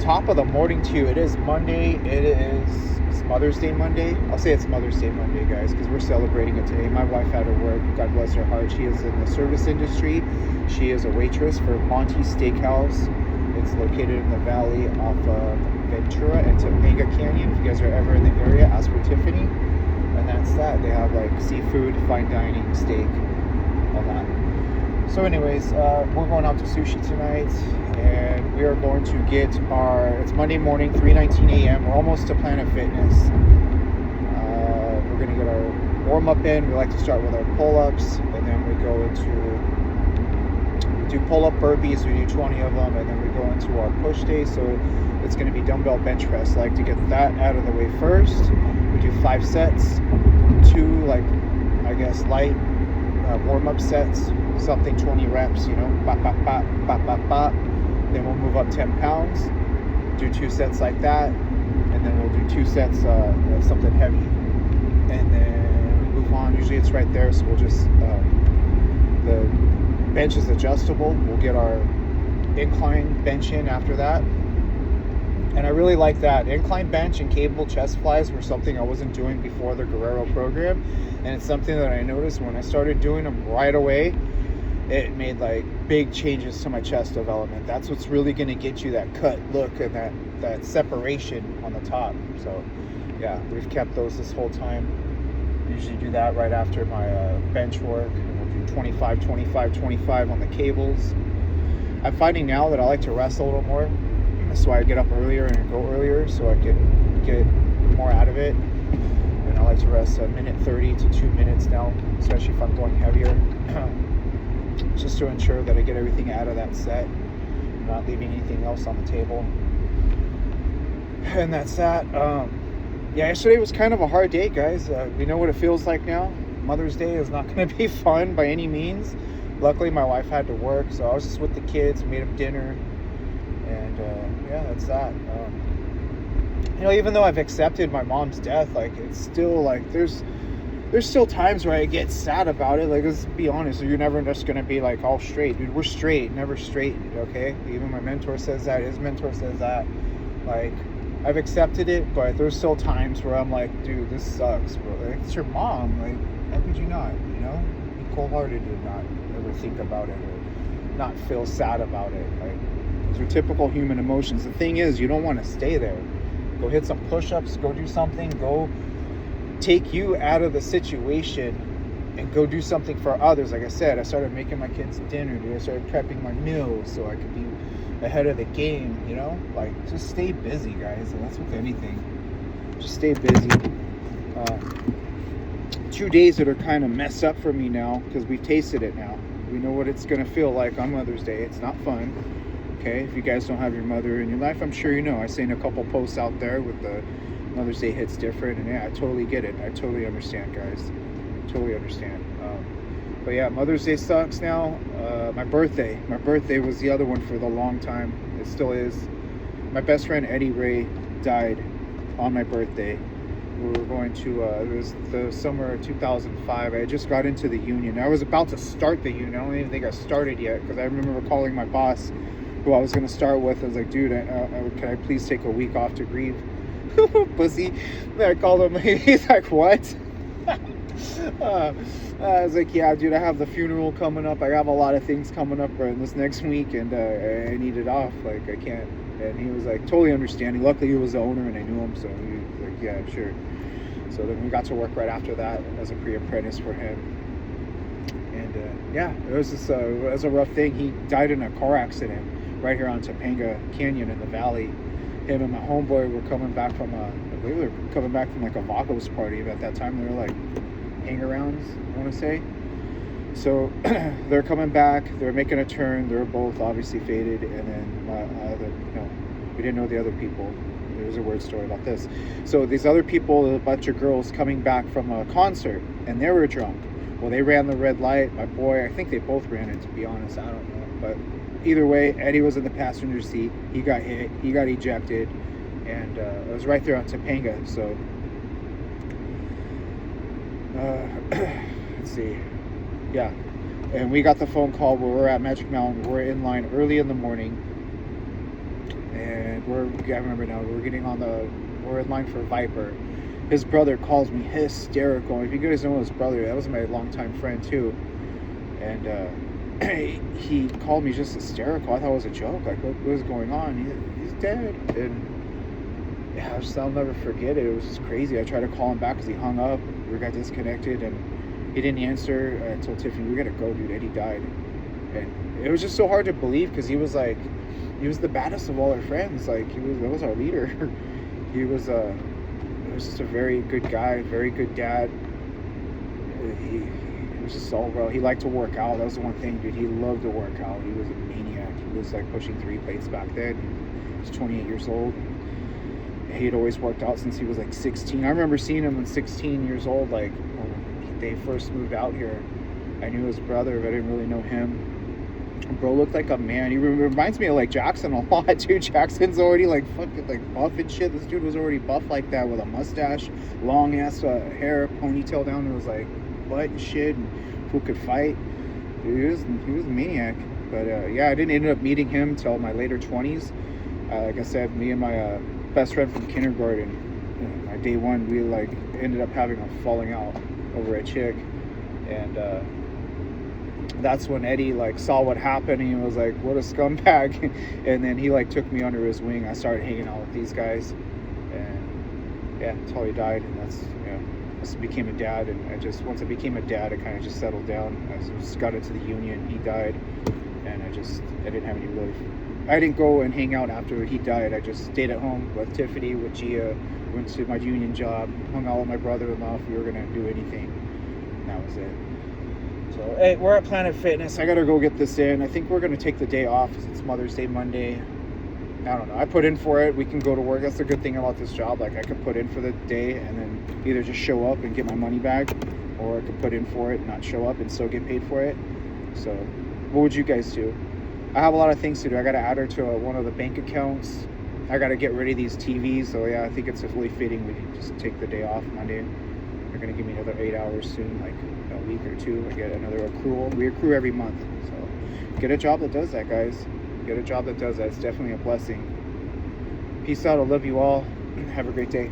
top of the morning to you. It is Monday. It's Mother's Day Monday. I'll say it's Mother's Day Monday, guys, because we're celebrating it today. My wife had to work. God bless her heart. She is in the service industry. She is a waitress for Monty's Steakhouse. It's located in the valley off of Ventura and Topanga Canyon. If you guys are ever in the area, ask for Tiffany. And that's that. They have like seafood, fine dining, steak, all that. So anyways, we're going out to sushi tonight, and we are going to get it's Monday morning, 3:19 a.m. We're almost to Planet Fitness. We're going to get our warm-up in. We like to start with our pull-ups, and then we do pull-up burpees. We do 20 of them, and then we go into our push day. So it's going to be dumbbell bench press. I like to get that out of the way first. We do 5 sets, 2 light warm-up sets, something 20 reps, bop, bop, bop, bop, bop, bop. Then we'll move up 10 pounds, do 2 sets like that, and then we'll do 2 sets of something heavy, and then we move on. Usually it's right there, so we'll just the bench is adjustable. We'll get our incline bench in after that. And I really like that. Incline bench and cable chest flies were something I wasn't doing before the Guerrero program. And it's something that I noticed when I started doing them right away. It made big changes to my chest development. That's what's really going to get you that cut look and that separation on the top. So yeah, we've kept those this whole time. Usually do that right after my bench work. And we'll do 25, 25, 25 on the cables. I'm finding now that I like to rest a little more. That's why I get up earlier and go earlier, so I can get more out of it. And I like to rest a minute 30 to 2 minutes now, especially if I'm going heavier, just to ensure that I get everything out of that set, not leaving anything else on the table. And that's that. Yesterday was kind of a hard day, guys. We know what it feels like now. Mother's Day is not going to be fun by any means. Luckily, my wife had to work, so I was just with the kids, made them dinner. And that's that. Even though I've accepted my mom's death, it's still there's still times where I get sad about it. Let's be honest, you're never just gonna be all straight, dude. We're straight, never straightened. Okay, even my mentor says that. His mentor says that. I've accepted it, but there's still times where I'm like, dude, this sucks, bro. It's your mom. How could you not? Be cold-hearted and not ever think about it or not feel sad about it. Those are typical human emotions. The thing is, you don't want to stay there. Go hit some push-ups, go do something, go take you out of the situation and go do something for others. Like I said, I started making my kids dinner, dude. I started prepping my meals so I could be ahead of the game, just stay busy, guys. And that's with anything. Just stay busy. 2 days that are kind of messed up for me now because we've tasted it now. We know what it's going to feel like on Mother's Day. It's not fun. Okay, if you guys don't have your mother in your life, I'm sure you know. I've seen a couple posts out there with the Mother's Day hits different, and yeah, I totally get it. I totally understand, guys. Totally understand. But yeah, Mother's Day sucks now. My birthday was the other one for the long time. It still is. My best friend Eddie Ray died on my birthday. We were going to, it was the summer of 2005. I just got into the union. I was about to start the union. I don't even think I started yet because I remember calling my boss, who I was going to start with. I was like, dude, can I please take a week off to grieve? Pussy. Then I called him. He's like, what? I was like, yeah, dude, I have the funeral coming up. I have a lot of things coming up this next week, and I need it off. I can't. And he was totally understanding. Luckily, he was the owner, and I knew him, so he was like, yeah, sure. So then we got to work right after that as a pre-apprentice for him. And it was just it was a rough thing. He died in a car accident right here on Topanga Canyon in the valley. Him and my homeboy were coming back from a Vacos party. At that time, they were hang-arounds, I want to say. So they're coming back. They're making a turn. They're both obviously faded, and then we didn't know the other people. There's a weird story about this. So these other people, a bunch of girls coming back from a concert, and they were drunk. Well, they ran the red light. My boy, I think they both ran it, to be honest. I don't know, but either way, Eddie was in the passenger seat. He got hit. He got ejected, and it was right there on Topanga. So let's see. Yeah, and we got the phone call where we're at Magic Mountain. We're in line early in the morning, and I remember now, we're in line for Viper. His brother calls me hysterical. If you guys know his brother, that was my longtime friend too. And he called me just hysterical. I thought it was a joke. Like, what was going on? He's dead. And yeah, I'll never forget it. It was just crazy. I tried to call him back because he hung up. We got disconnected, and he didn't answer. I told Tiffany, we gotta go, dude. Eddie died. And it was just so hard to believe because he was the baddest of all our friends. Like, that was our leader. He was just a very good guy, very good dad. He was just all bro. He liked to work out. That was the one thing, dude. He loved to work out. He was a maniac. He was like pushing 3 plates back then. He was 28 years old. He had always worked out since he was like 16. I remember seeing him when 16 years old, like when they first moved out here. I knew his brother, but I didn't really know him. Bro looked like a man. He reminds me of like Jackson a lot, dude. Jackson's already like fucking like buff and shit. This dude was already buff like that with a mustache, long ass hair, ponytail down. It was like butt and shit, and who could fight. Dude, he was a maniac. But yeah, I didn't end up meeting him till my later 20s. Like I said, me and my best friend from kindergarten, my day one, we like ended up having a falling out over a chick, and that's when Eddie like saw what happened, and he was like, what a scumbag. And then he like took me under his wing. I started hanging out with these guys, and yeah, until he died. And that's, you know, I became a dad, and once I became a dad, I kind of just settled down. I just got into the union. He died, and I didn't have any really, I didn't go and hang out after he died. I just stayed at home with Tiffany, with Gia, went to my union job, hung out with my brother-in-law if we were gonna do anything, and that was it. So, hey, we're at Planet Fitness. I gotta go get this in. I think we're gonna take the day off because it's Mother's Day Monday. I don't know. I put in for it. We can go to work. That's the good thing about this job. Like, I could put in for the day and then either just show up and get my money back, or I could put in for it and not show up and still get paid for it. So, what would you guys do? I have a lot of things to do. I gotta add her to one of the bank accounts. I gotta get rid of these TVs. So, yeah, I think it's really fitting we can just take the day off Monday. They're gonna give me another 8 hours soon, like a week or two. I get another accrual. We accrue every month, so get a job that does that, guys. Get a job that does that. It's definitely a blessing. Peace out. I love you all. Have a great day.